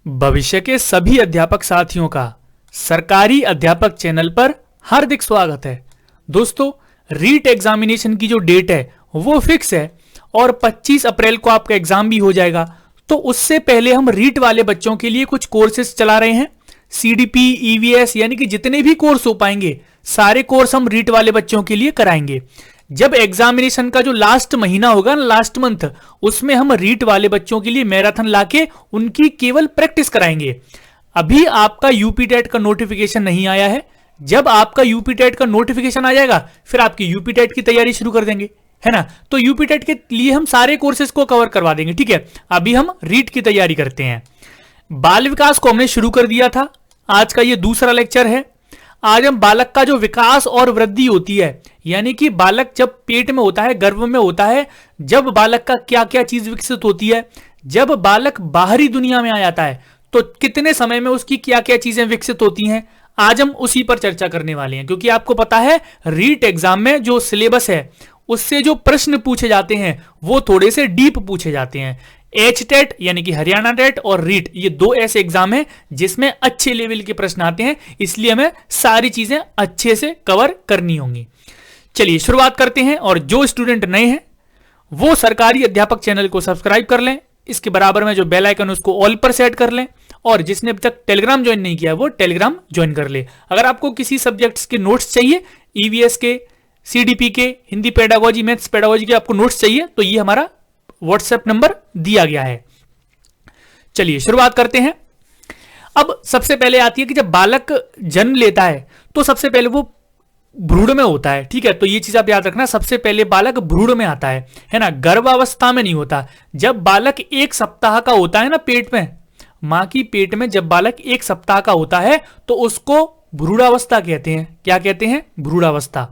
भविष्य के सभी अध्यापक साथियों का सरकारी अध्यापक चैनल पर हार्दिक स्वागत है। दोस्तों, रीट एग्जामिनेशन की जो डेट है वो फिक्स है और 25 अप्रैल को आपका एग्जाम भी हो जाएगा। तो उससे पहले हम रीट वाले बच्चों के लिए कुछ कोर्सेज चला रहे हैं। सीडीपी, ईवीएस यानी कि जितने भी कोर्स हो पाएंगे सारे कोर्स हम रीट वाले बच्चों के लिए कराएंगे। जब एग्जामिनेशन का जो लास्ट महीना होगा ना, लास्ट मंथ, उसमें हम रीट वाले बच्चों के लिए मैराथन लाके उनकी केवल प्रैक्टिस कराएंगे। अभी आपका यूपी टेट का नोटिफिकेशन नहीं आया है। जब आपका यूपी टेट का नोटिफिकेशन आ जाएगा फिर आपकी यूपी टेट की तैयारी शुरू कर देंगे, है ना। तो यूपी टेट के लिए हम सारे कोर्सेज को कवर करवा देंगे, ठीक है। अभी हम रीट की तैयारी करते हैं। बाल विकास को हमने शुरू कर दिया था। आज का ये दूसरा लेक्चर है। आज हम बालक का जो विकास और वृद्धि होती है, यानी कि बालक जब पेट में होता है, गर्भ में होता है, जब बालक का क्या क्या चीज विकसित होती है, जब बालक बाहरी दुनिया में आ जाता है तो कितने समय में उसकी क्या क्या चीजें विकसित होती हैं, आज हम उसी पर चर्चा करने वाले हैं। क्योंकि आपको पता है रीट एग्जाम में जो सिलेबस है उससे जो प्रश्न पूछे जाते हैं वो थोड़े से डीप पूछे जाते हैं। एच टेट यानी कि हरियाणा टेट और रीट, ये दो ऐसे एग्जाम हैं जिसमें अच्छे लेवल के प्रश्न आते हैं, इसलिए हमें सारी चीजें अच्छे से कवर करनी होंगी। चलिए शुरुआत करते हैं। और जो स्टूडेंट नए हैं वो सरकारी अध्यापक चैनल को सब्सक्राइब कर लें। इसके बराबर में जो बेल आइकन उसको ऑल पर सेट कर लें। और जिसने अभी तक टेलीग्राम ज्वाइन नहीं किया वो टेलीग्राम ज्वाइन कर ले। अगर आपको किसी सब्जेक्ट्स के नोट्स चाहिए, ईवीएस के, सीडीपी के, हिंदी पेडागोजी, मैथ्स पेडागोजी के आपको नोट्स चाहिए तो ये हमारा व्हाट्सएप नंबर दिया गया है। चलिए शुरुआत करते हैं। अब सबसे पहले आती है कि जब बालक जन्म लेता है तो सबसे पहले वो भ्रूण में होता है, ठीक है। तो ये चीज आप याद रखना, सबसे पहले बालक भ्रूण में आता है ना, गर्भावस्था में नहीं होता। जब बालक 1 सप्ताह का होता है ना, पेट में, मां की पेट में जब बालक 1 सप्ताह का होता है तो उसको भ्रूणावस्था कहते हैं। क्या कहते हैं? भ्रूणावस्था।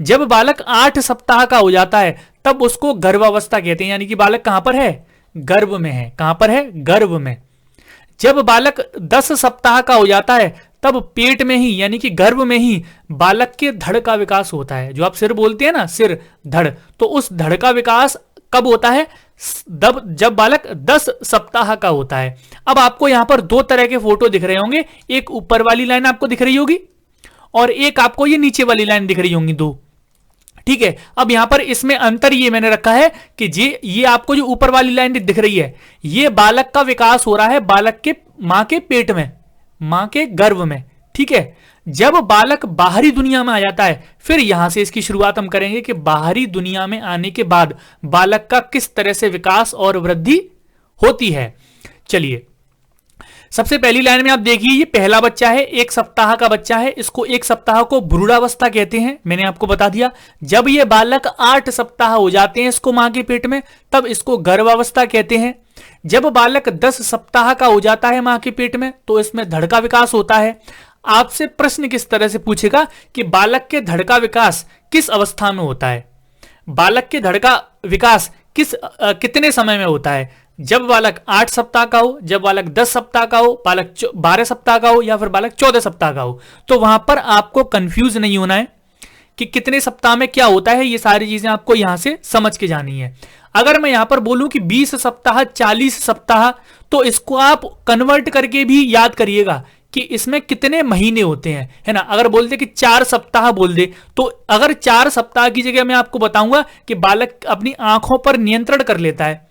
जब बालक 8 सप्ताह का हो जाता है तब उसको गर्भावस्था कहते हैं, यानी कि बालक कहां पर है? गर्भ में है। कहां पर है? गर्भ में। जब बालक 10 सप्ताह का हो जाता है तब पेट में ही यानी कि गर्भ में ही बालक के धड़ का विकास होता है। जो आप सिर बोलते हैं ना, सिर, धड़, तो उस धड़ का विकास कब होता है? जब बालक 10 सप्ताह का होता है। अब आपको यहां पर दो तरह के फोटो दिख रहे होंगे, एक ऊपर वाली लाइन आपको दिख रही होगी और एक आपको ये नीचे वाली लाइन दिख रही होंगी, दो, ठीक है। अब यहां पर इसमें अंतर ये मैंने रखा है कि ये आपको जो ऊपर वाली लाइन दिख रही है ये बालक का विकास हो रहा है बालक के मां के पेट में, मां के गर्भ में, ठीक है। जब बालक बाहरी दुनिया में आ जाता है फिर यहां से इसकी शुरुआत हम करेंगे कि बाहरी दुनिया में आने के बाद बालक का किस तरह से विकास और वृद्धि होती है। चलिए सबसे पहली लाइन में आप देखिए, ये पहला बच्चा है, 1 सप्ताह का बच्चा है। इसको 1 सप्ताह को भ्रूणावस्था कहते हैं, मैंने आपको बता दिया। जब ये बालक 8 सप्ताह हो जाते हैं इसको मां के पेट में तब इसको गर्भावस्था कहते हैं। जब बालक 10 सप्ताह का हो जाता है मां के पेट में तो इसमें धड़ का विकास होता है। आपसे प्रश्न किस तरह से पूछेगा कि बालक के धड़ का विकास किस अवस्था में होता है, बालक के धड़ का विकास कितने समय में होता है? जब बालक 8 सप्ताह का हो, जब बालक 10 सप्ताह का हो, बालक 12 सप्ताह का हो या फिर बालक 14 सप्ताह का हो। तो वहां पर आपको कंफ्यूज नहीं होना है कि कितने सप्ताह में क्या होता है, ये सारी चीजें आपको यहां से समझ के जानी है। अगर मैं यहां पर बोलूं कि 20 सप्ताह, 40 सप्ताह, तो इसको आप कन्वर्ट करके भी याद करिएगा कि इसमें कितने महीने होते हैं, है ना। अगर बोलते कि 4 सप्ताह बोल दे तो अगर 4 सप्ताह की जगह मैं आपको बताऊंगा कि बालक अपनी आंखों पर नियंत्रण कर लेता है।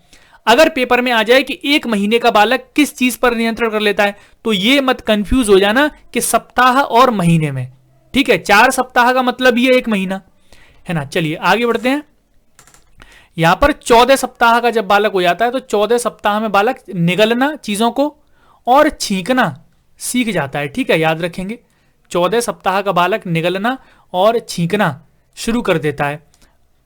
अगर पेपर में आ जाए कि 1 महीने का बालक किस चीज पर नियंत्रण कर लेता है तो ये मत कंफ्यूज हो जाना कि सप्ताह और महीने में, ठीक है। 4 सप्ताह का मतलब ये 1 महीना, है ना। चलिए आगे बढ़ते हैं। यहां पर 14 सप्ताह का जब बालक हो जाता है तो 14 सप्ताह में बालक निगलना, चीजों को, और छींकना सीख जाता है, ठीक है, याद रखेंगे। 14 सप्ताह का बालक निगलना और छींकना शुरू कर देता है।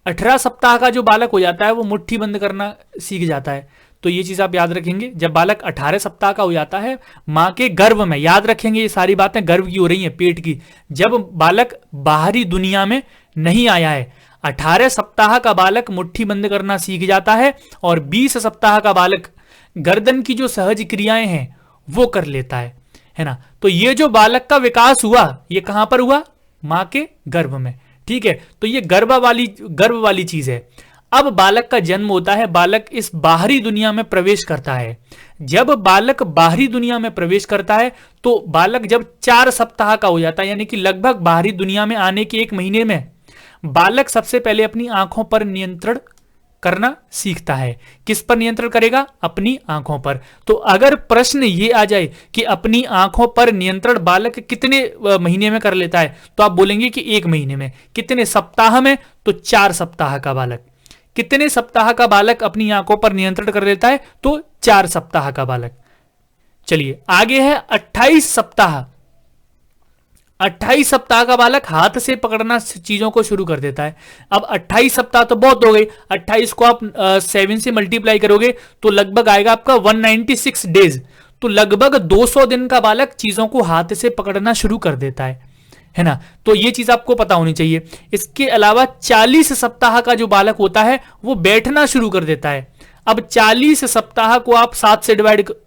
18 सप्ताह का जो बालक हो जाता है वो मुट्ठी बंद करना सीख जाता है। तो ये चीज आप याद रखेंगे। जब बालक 18 सप्ताह का हो जाता है मां के गर्भ में, याद रखेंगे ये सारी बातें गर्भ की हो रही हैं, पेट की। जब बालक बाहरी दुनिया में नहीं आया है, 18 सप्ताह का बालक मुट्ठी बंद करना सीख जाता है और 20 सप्ताह का बालक गर्दन की जो सहज क्रियाएं हैं वो कर लेता है ना। तो ये जो बालक का विकास हुआ ये कहां पर हुआ? मां के गर्भ में, ठीक है। तो ये गर्भ वाली चीज है। अब बालक का जन्म होता है, बालक इस बाहरी दुनिया में प्रवेश करता है। जब बालक बाहरी दुनिया में प्रवेश करता है तो बालक जब 4 सप्ताह का हो जाता है, यानी कि लगभग बाहरी दुनिया में आने के 1 महीने में बालक सबसे पहले अपनी आंखों पर नियंत्रण करना सीखता है। किस पर नियंत्रण करेगा? अपनी आंखों पर। तो अगर प्रश्न ये आ जाए कि अपनी आंखों पर नियंत्रण बालक कितने महीने में कर लेता है, तो आप बोलेंगे कि 1 महीने में। कितने सप्ताह में? तो 4 सप्ताह का बालक। कितने सप्ताह का बालक अपनी आंखों पर नियंत्रण कर लेता है? तो 4 सप्ताह का बालक। चलिए आगे है 28 सप्ताह। 28 सप्ताह का बालक हाथ से पकड़ना चीजों को शुरू कर देता है। अब 28 सप्ताह तो बहुत हो गई, 28 को आप 7 से मल्टीप्लाई करोगे तो लगभग आएगा आपका 196 डेज। तो लगभग 200 दिन का बालक चीजों को हाथ से पकड़ना शुरू कर देता है ना। तो ये चीज आपको पता होनी चाहिए। इसके अलावा 40 सप्ताह का जो बालक होता है वो बैठना शुरू कर देता है। अब 40 सप्ताह को आप 7 से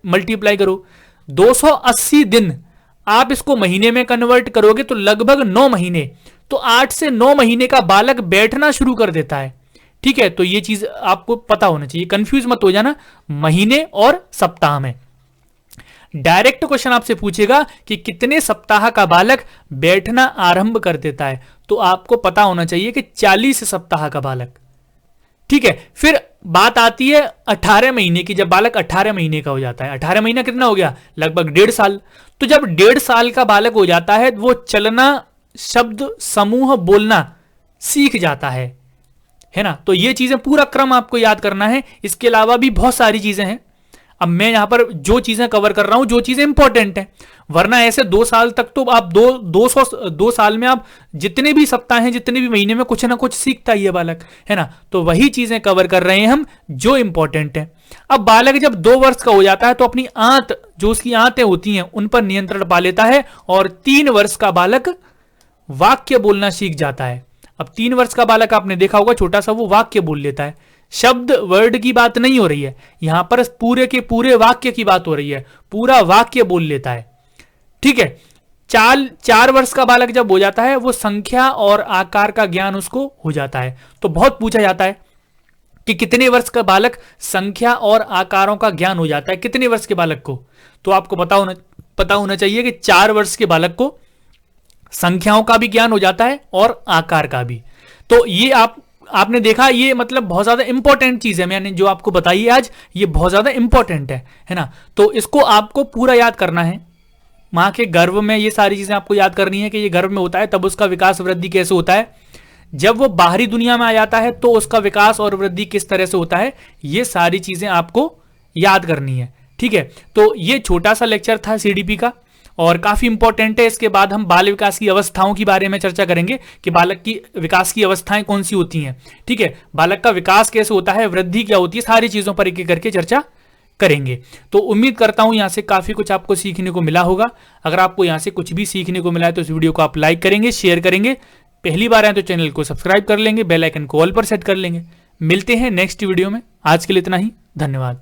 मल्टीप्लाई करो, 280 दिन आप इसको महीने में कन्वर्ट करोगे तो लगभग 9 महीने। तो 8 से 9 महीने का बालक बैठना शुरू कर देता है। ठीक है, तो ये चीज आपको पता होना चाहिए, कंफ्यूज मत हो जाना महीने और सप्ताह में। डायरेक्ट क्वेश्चन आपसे पूछेगा कि कितने सप्ताह का बालक बैठना आरंभ कर देता है, तो आपको पता होना चाहिए कि 40 सप्ताह का बालक। ठीक है, फिर बात आती है 18 महीने की। जब बालक 18 महीने का हो जाता है, 18 महीना कितना हो गया? लगभग 1.5 साल। तो जब 1.5 साल का बालक हो जाता है वो चलना, शब्द समूह बोलना सीख जाता है ना। तो ये चीजें पूरा क्रम आपको याद करना है। इसके अलावा भी बहुत सारी चीजें हैं। अब मैं यहां पर जो चीजें कवर कर रहा हूं, जो चीजें इंपॉर्टेंट हैं, वरना ऐसे 2 साल तक तो आप 2 साल में आप जितने भी सप्ताह हैं, जितने भी महीने में कुछ ना कुछ सीखता ही है बालक, है ना। तो वही चीजें कवर कर रहे हैं हम जो इंपॉर्टेंट है। अब बालक जब 2 वर्ष का हो जाता है तो अपनी आंत, जो उसकी आंतें होती हैं, उन पर नियंत्रण पा लेता है और 3 वर्ष का बालक वाक्य बोलना सीख जाता है। अब 3 वर्ष का बालक आपने देखा होगा, छोटा सा, वो वाक्य बोल लेता है। शब्द वर्ड की बात नहीं हो रही है यहां पर, पूरे के पूरे वाक्य की बात हो रही है। पूरा वाक्य बोल लेता है। ठीक है, 4 वर्ष का बालक जब हो जाता है वो संख्या और आकार का ज्ञान उसको हो जाता है। तो बहुत पूछा जाता है कि कितने वर्ष का बालक संख्या और आकारों का ज्ञान हो जाता है, कितने वर्ष के बालक को? तो आपको पता होना चाहिए कि 4 वर्ष के बालक को संख्याओं का भी ज्ञान हो जाता है और आकार का भी। तो ये आपने देखा, ये मतलब बहुत ज्यादा इंपॉर्टेंट चीज है। मैंने जो आपको बताई है आज, ये बहुत ज्यादा इंपॉर्टेंट है ना। तो इसको आपको पूरा याद करना है। मां के गर्भ में ये सारी चीजें आपको याद करनी है कि ये गर्भ में होता है, तब उसका विकास वृद्धि कैसे होता है। जब वो बाहरी दुनिया में आ जाता है तो उसका विकास और वृद्धि किस तरह से होता है, ये सारी चीजें आपको याद करनी है। ठीक है, तो ये छोटा सा लेक्चर था सीडीपी का और काफी इंपॉर्टेंट है। इसके बाद हम बाल विकास की अवस्थाओं के बारे में चर्चा करेंगे कि बालक की विकास की अवस्थाएं कौन सी होती हैं। ठीक है, बालक का विकास कैसे होता है, वृद्धि क्या होती है, सारी चीजों पर एक एक करके चर्चा करेंगे। तो उम्मीद करता हूं यहां से काफी कुछ आपको सीखने को मिला होगा। अगर आपको यहां से कुछ भी सीखने को मिला है तो इस वीडियो को आप लाइक करेंगे, शेयर करेंगे। पहली बार आए तो चैनल को सब्सक्राइब कर लेंगे, बेल आइकन को ऑल पर सेट कर लेंगे। मिलते हैं नेक्स्ट वीडियो में। आज के लिए इतना ही, धन्यवाद।